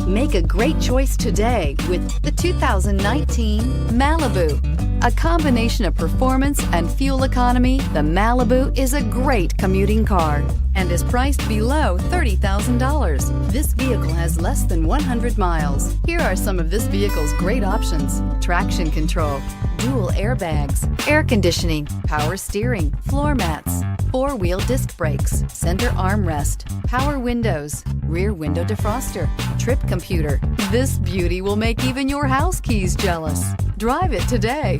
Make a great choice today with the 2019 Malibu. A combination of performance and fuel economy, the Malibu is a great commuting car and is priced below $30,000. This vehicle has less than 100 miles. Here are some of this vehicle's great options: traction control, dual airbags, air conditioning, power steering, floor mats, four-wheel disc brakes, center armrest, power windows, rear window defroster, trip computer. This beauty will make even your house keys jealous. Drive it today.